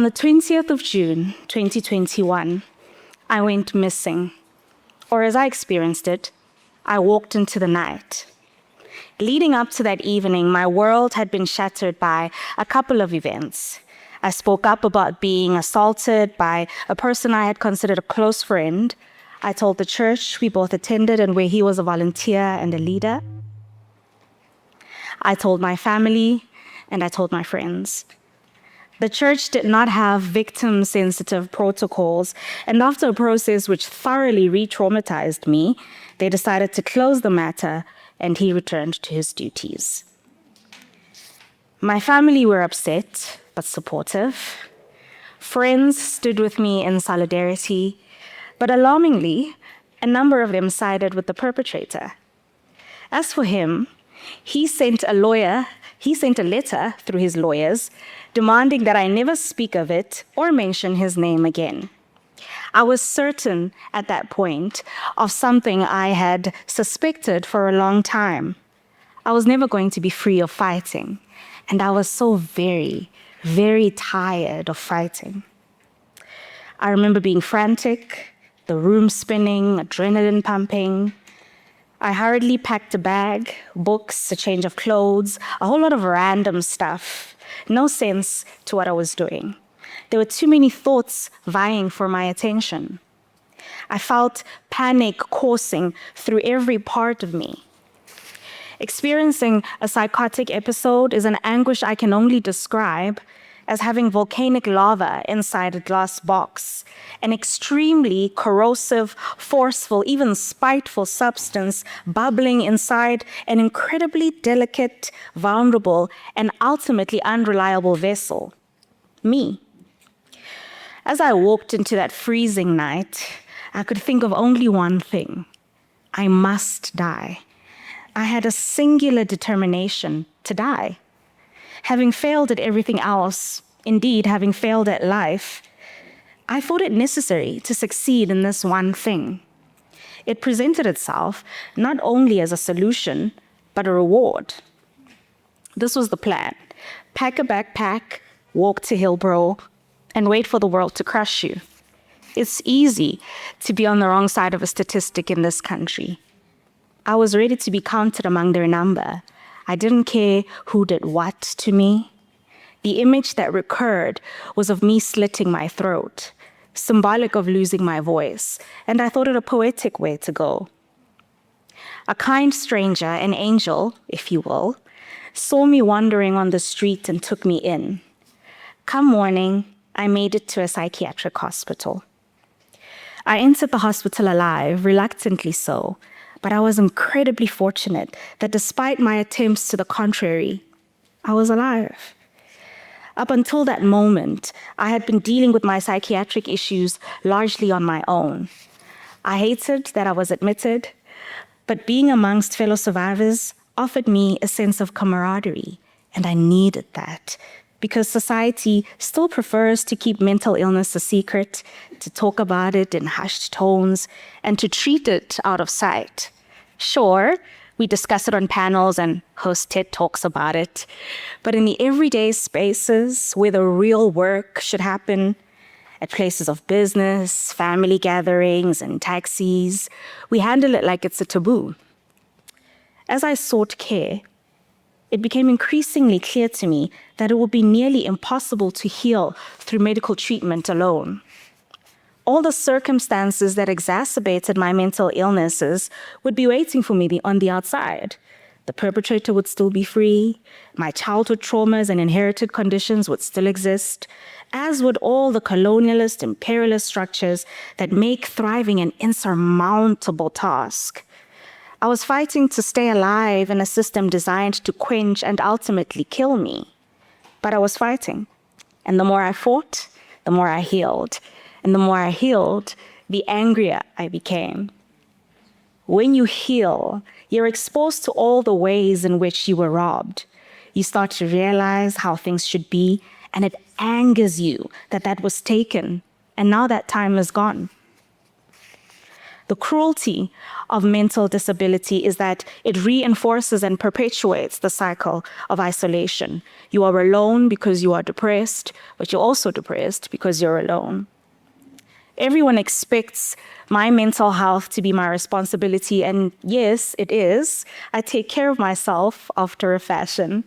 On the 20th of June, 2021, I went missing. Or as I experienced it, I walked into the night. Leading up to that evening, my world had been shattered by a couple of events. I spoke up about being assaulted by a person I had considered a close friend. I told the church we both attended and where he was a volunteer and a leader. I told my family and I told my friends. The church did not have victim-sensitive protocols, and after a process which thoroughly re-traumatized me, they decided to close the matter and he returned to his duties. My family were upset, but supportive. Friends stood with me in solidarity, but alarmingly, a number of them sided with the perpetrator. As for him, he sent a letter through his lawyers demanding that I never speak of it or mention his name again. I was certain at that point of something I had suspected for a long time. I was never going to be free of fighting, and I was so very, very tired of fighting. I remember being frantic, the room spinning, adrenaline pumping. I hurriedly packed a bag, books, a change of clothes, a whole lot of random stuff. No sense to what I was doing. There were too many thoughts vying for my attention. I felt panic coursing through every part of me. Experiencing a psychotic episode is an anguish I can only describe as having volcanic lava inside a glass box, an extremely corrosive, forceful, even spiteful substance bubbling inside an incredibly delicate, vulnerable, and ultimately unreliable vessel, me. As I walked into that freezing night, I could think of only one thing: I must die. I had a singular determination to die. Having failed at everything else, indeed having failed at life, I thought it necessary to succeed in this one thing. It presented itself not only as a solution, but a reward. This was the plan: pack a backpack, walk to Hillbrow, and wait for the world to crush you. It's easy to be on the wrong side of a statistic in this country. I was ready to be counted among their number. I didn't care who did what to me. The image that recurred was of me slitting my throat, symbolic of losing my voice, and I thought it a poetic way to go. A kind stranger, an angel, if you will, saw me wandering on the street and took me in. Come morning, I made it to a psychiatric hospital. I entered the hospital alive, reluctantly so, but I was incredibly fortunate that despite my attempts to the contrary, I was alive. Up until that moment, I had been dealing with my psychiatric issues largely on my own. I hated that I was admitted, but being amongst fellow survivors offered me a sense of camaraderie, and I needed that, because society still prefers to keep mental illness a secret, to talk about it in hushed tones, and to treat it out of sight. Sure, we discuss it on panels and host TED Talks about it, but in the everyday spaces where the real work should happen, at places of business, family gatherings, and taxis, we handle it like it's a taboo. As I sought care, it became increasingly clear to me that it would be nearly impossible to heal through medical treatment alone. All the circumstances that exacerbated my mental illnesses would be waiting for me on the outside. The perpetrator would still be free, my childhood traumas and inherited conditions would still exist, as would all the colonialist, imperialist structures that make thriving an insurmountable task. I was fighting to stay alive in a system designed to quench and ultimately kill me. But I was fighting. And the more I fought, the more I healed. And the more I healed, the angrier I became. When you heal, you're exposed to all the ways in which you were robbed. You start to realize how things should be, and it angers you that that was taken, and now that time is gone. The cruelty of mental disability is that it reinforces and perpetuates the cycle of isolation. You are alone because you are depressed, but you're also depressed because you're alone. Everyone expects my mental health to be my responsibility, and yes, it is. I take care of myself after a fashion.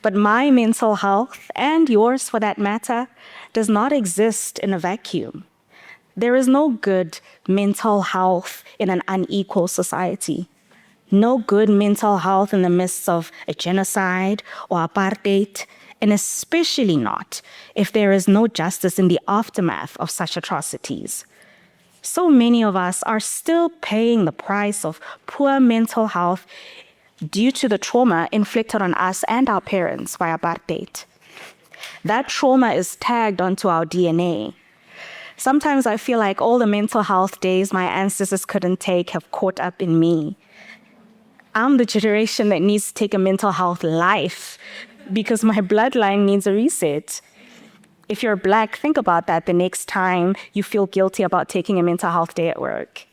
But my mental health, and yours for that matter, does not exist in a vacuum. There is no good mental health in an unequal society. No good mental health in the midst of a genocide or apartheid, and especially not if there is no justice in the aftermath of such atrocities. So many of us are still paying the price of poor mental health due to the trauma inflicted on us and our parents by apartheid. That trauma is tagged onto our DNA. Sometimes I feel like all the mental health days my ancestors couldn't take have caught up in me. I'm the generation that needs to take a mental health life because my bloodline needs a reset. If you're Black, think about that the next time you feel guilty about taking a mental health day at work.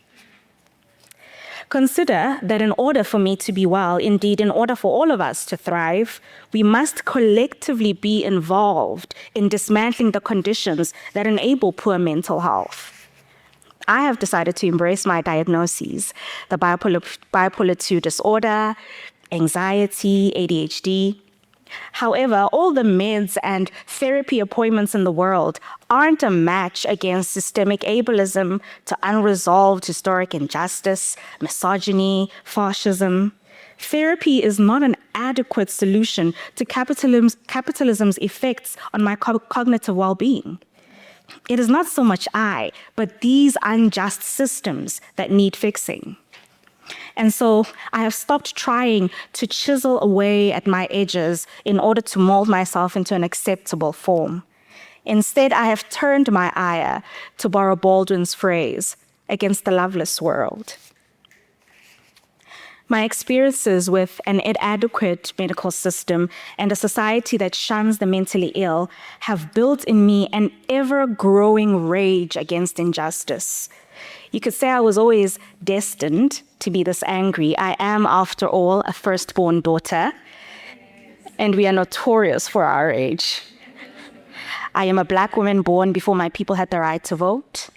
Consider that in order for me to be well, indeed, in order for all of us to thrive, we must collectively be involved in dismantling the conditions that enable poor mental health. I have decided to embrace my diagnoses, the bipolar 2 disorder, anxiety, ADHD. However, all the meds and therapy appointments in the world aren't a match against systemic ableism, to unresolved historic injustice, misogyny, fascism. Therapy is not an adequate solution to capitalism's effects on my cognitive well-being. It is not so much I, but these unjust systems that need fixing. And so I have stopped trying to chisel away at my edges in order to mold myself into an acceptable form. Instead, I have turned my ire, to borrow Baldwin's phrase, against the loveless world. My experiences with an inadequate medical system and a society that shuns the mentally ill have built in me an ever-growing rage against injustice. You could say I was always destined to be this angry. I am, after all, a firstborn daughter, and we are notorious for our age. I am a Black woman born before my people had the right to vote.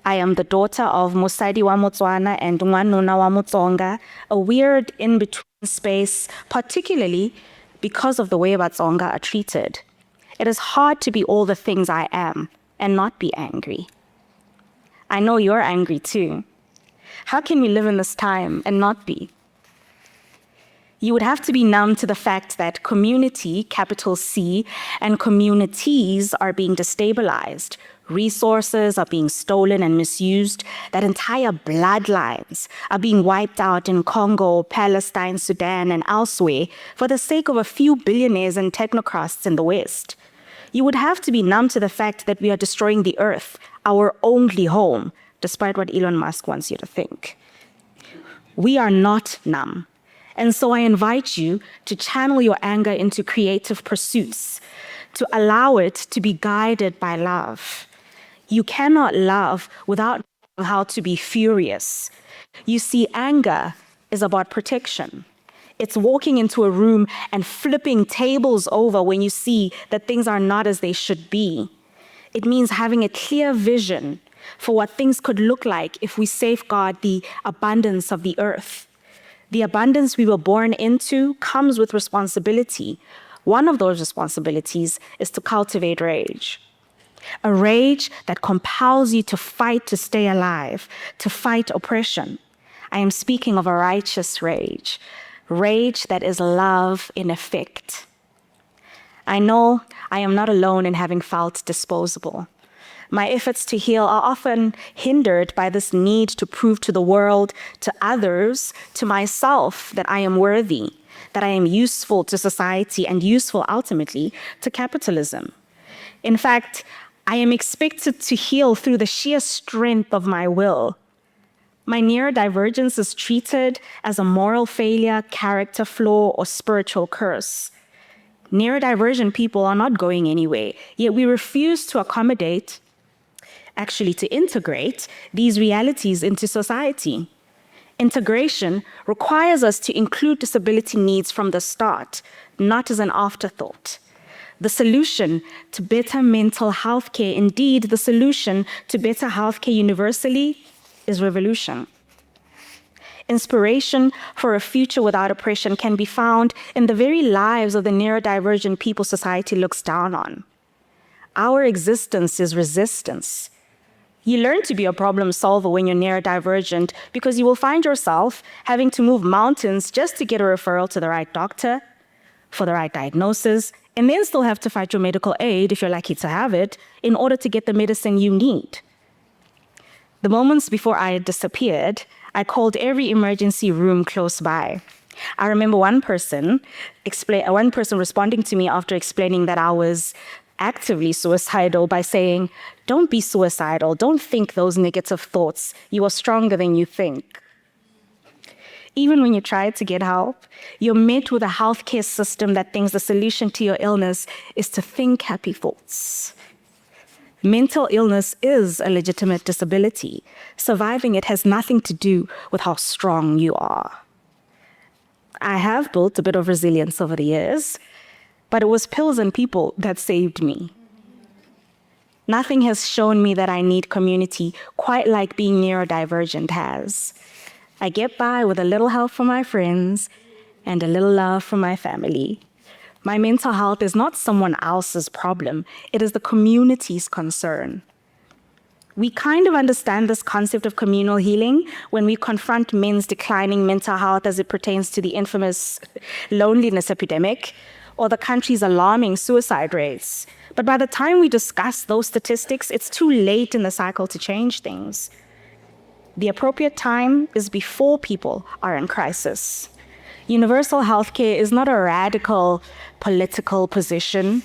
I am the daughter of Mosadi wa Motswana and Nwanuna wa Motsonga, a weird in-between space, particularly because of the way Batsonga are treated. It is hard to be all the things I am and not be angry. I know you're angry too. How can we live in this time and not be? You would have to be numb to the fact that community, capital C, and communities are being destabilized. Resources are being stolen and misused, that entire bloodlines are being wiped out in Congo, Palestine, Sudan, and elsewhere for the sake of a few billionaires and technocrats in the West. You would have to be numb to the fact that we are destroying the earth, our only home, despite what Elon Musk wants you to think. We are not numb. And so I invite you to channel your anger into creative pursuits, to allow it to be guided by love. You cannot love without knowing how to be furious. You see, anger is about protection. It's walking into a room and flipping tables over when you see that things are not as they should be. It means having a clear vision for what things could look like if we safeguard the abundance of the earth. The abundance we were born into comes with responsibility. One of those responsibilities is to cultivate rage. A rage that compels you to fight to stay alive, to fight oppression. I am speaking of a righteous rage that is love in effect. I know I am not alone in having felt disposable. My efforts to heal are often hindered by this need to prove to the world, to others, to myself that I am worthy, that I am useful to society and useful ultimately to capitalism. In fact, I am expected to heal through the sheer strength of my will. My neurodivergence is treated as a moral failure, character flaw, or spiritual curse. Neurodivergent people are not going anywhere, yet we refuse to accommodate actually to integrate these realities into society. Integration requires us to include disability needs from the start, not as an afterthought. The solution to better mental health care, indeed the solution to better health care universally, is revolution. Inspiration for a future without oppression can be found in the very lives of the neurodivergent people society looks down on. Our existence is resistance. You learn to be a problem solver when you're neurodivergent because you will find yourself having to move mountains just to get a referral to the right doctor, for the right diagnosis, and then still have to fight your medical aid, if you're lucky to have it, in order to get the medicine you need. The moments before I had disappeared, I called every emergency room close by. I remember one person responding to me after explaining that I was actively suicidal by saying, "Don't be suicidal, don't think those negative thoughts, you are stronger than you think." Even when you try to get help, you're met with a healthcare system that thinks the solution to your illness is to think happy thoughts. Mental illness is a legitimate disability. Surviving it has nothing to do with how strong you are. I have built a bit of resilience over the years, but it was pills and people that saved me. Nothing has shown me that I need community quite like being neurodivergent has. I get by with a little help from my friends and a little love from my family. My mental health is not someone else's problem. It is the community's concern. We kind of understand this concept of communal healing when we confront men's declining mental health as it pertains to the infamous loneliness epidemic or the country's alarming suicide rates. But by the time we discuss those statistics, it's too late in the cycle to change things. The appropriate time is before people are in crisis. Universal healthcare is not a radical political position.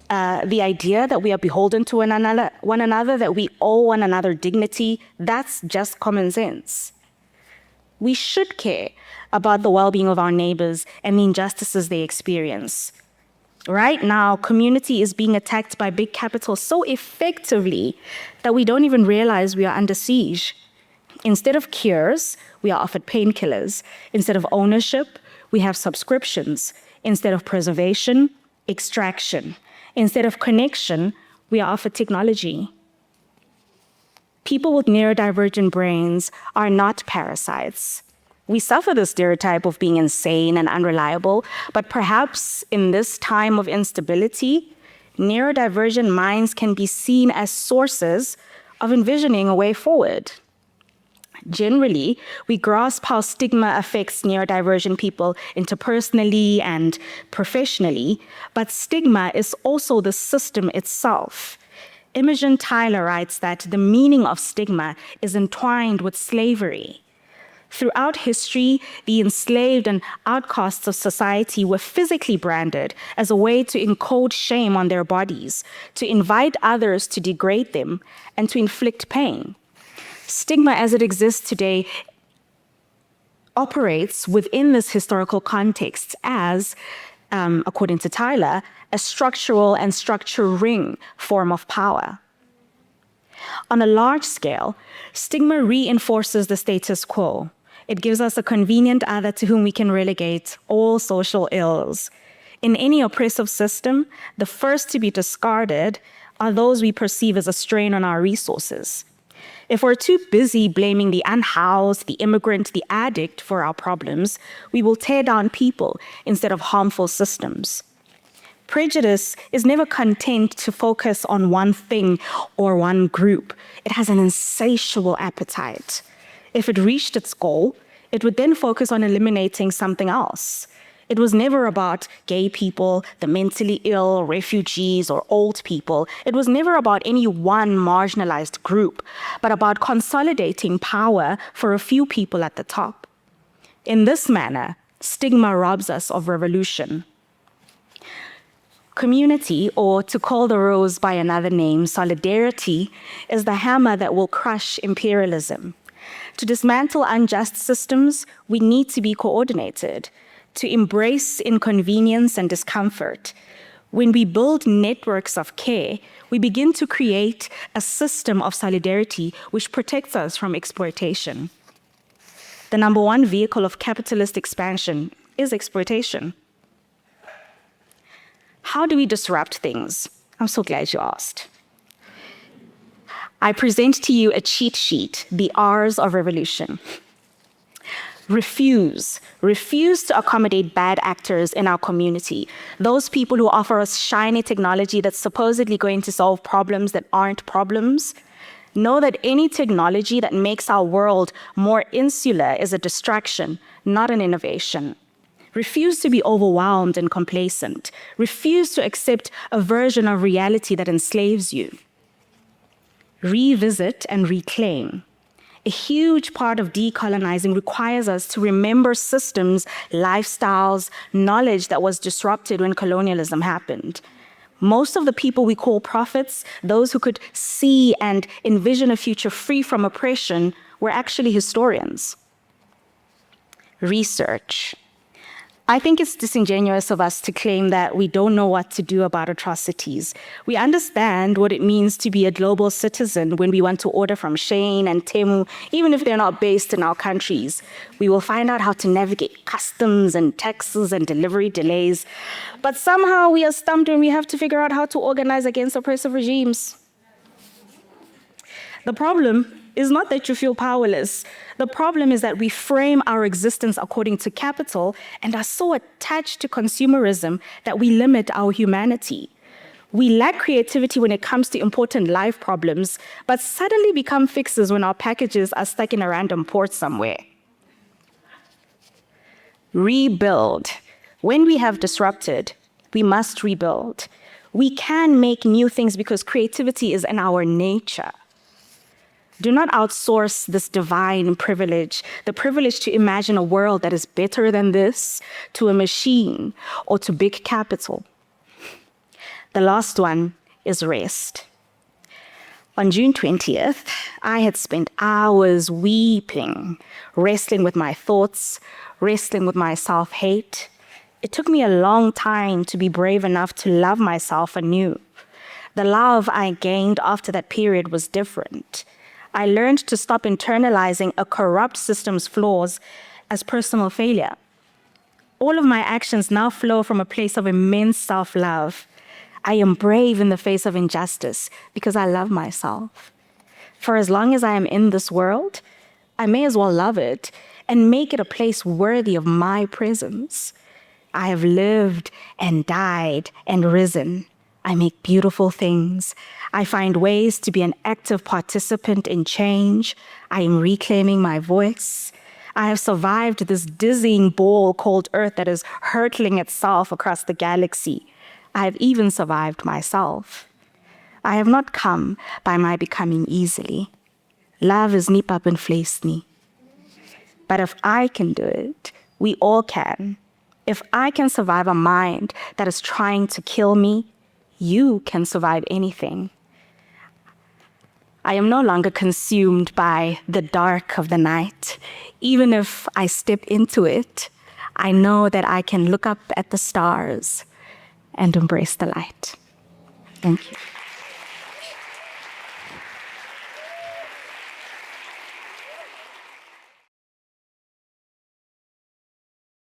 The idea that we are beholden to one another, that we owe one another dignity, that's just common sense. We should care about the well-being of our neighbors and the injustices they experience. Right now, community is being attacked by big capital so effectively that we don't even realize we are under siege. Instead of cures, we are offered painkillers. Instead of ownership, we have subscriptions. Instead of preservation, extraction. Instead of connection, we are offered technology. People with neurodivergent brains are not parasites. We suffer the stereotype of being insane and unreliable, but perhaps in this time of instability, neurodivergent minds can be seen as sources of envisioning a way forward. Generally, we grasp how stigma affects neurodivergent people interpersonally and professionally, but stigma is also the system itself. Imogen Tyler writes that the meaning of stigma is entwined with slavery. Throughout history, the enslaved and outcasts of society were physically branded as a way to encode shame on their bodies, to invite others to degrade them, and to inflict pain. Stigma as it exists today operates within this historical context as, according to Tyler, a structural and structuring form of power. On a large scale, stigma reinforces the status quo. It gives us a convenient other to whom we can relegate all social ills. In any oppressive system, the first to be discarded are those we perceive as a strain on our resources. If we're too busy blaming the unhoused, the immigrant, the addict for our problems, we will tear down people instead of harmful systems. Prejudice is never content to focus on one thing or one group. It has an insatiable appetite. If it reached its goal, it would then focus on eliminating something else. It was never about gay people, the mentally ill, refugees, or old people. It was never about any one marginalized group, but about consolidating power for a few people at the top. In this manner, stigma robs us of revolution. Community, or to call the rose by another name, solidarity, is the hammer that will crush imperialism. To dismantle unjust systems, we need to be coordinated. To embrace inconvenience and discomfort, When we build networks of care, we begin to create a system of solidarity which protects us from exploitation. The number one vehicle of capitalist expansion is exploitation. How do we disrupt things? I'm so glad you asked. I present to you a cheat sheet, the R's of revolution. Refuse to accommodate bad actors in our community, those people who offer us shiny technology that's supposedly going to solve problems that aren't problems. Know that any technology that makes our world more insular is a distraction, not an innovation. Refuse to be overwhelmed and complacent. Refuse to accept a version of reality that enslaves you. Revisit and reclaim. A huge part of decolonizing requires us to remember systems, lifestyles, knowledge that was disrupted when colonialism happened. Most of the people we call prophets, those who could see and envision a future free from oppression, were actually historians. Research. I think it's disingenuous of us to claim that we don't know what to do about atrocities. We understand what it means to be a global citizen when we want to order from Shein and Temu, even if they're not based in our countries. We will find out how to navigate customs and taxes and delivery delays. But somehow we are stumped when we have to figure out how to organize against oppressive regimes. The problem is not that you feel powerless. The problem is that we frame our existence according to capital and are so attached to consumerism that we limit our humanity. We lack creativity when it comes to important life problems, but suddenly become fixers when our packages are stuck in a random port somewhere. Rebuild. When we have disrupted, we must rebuild. We can make new things because creativity is in our nature. Do not outsource this divine privilege, the privilege to imagine a world that is better than this, to a machine or to big capital. The last one is rest. On June 20th, I had spent hours weeping, wrestling with my thoughts, wrestling with my self-hate. It took me a long time to be brave enough to love myself anew. The love I gained after that period was different. I learned to stop internalizing a corrupt system's flaws as personal failure. All of my actions now flow from a place of immense self-love. I am brave in the face of injustice because I love myself. For as long as I am in this world, I may as well love it and make it a place worthy of my presence. I have lived and died and risen. I make beautiful things. I find ways to be an active participant in change. I am reclaiming my voice. I have survived this dizzying ball called Earth that is hurtling itself across the galaxy. I have even survived myself. I have not come by my becoming easily. Love is nie pap and vlees nie. But if I can do it, we all can. If I can survive a mind that is trying to kill me, you can survive anything. I am no longer consumed by the dark of the night. Even if I step into it, I know that I can look up at the stars and embrace the light. Thank you.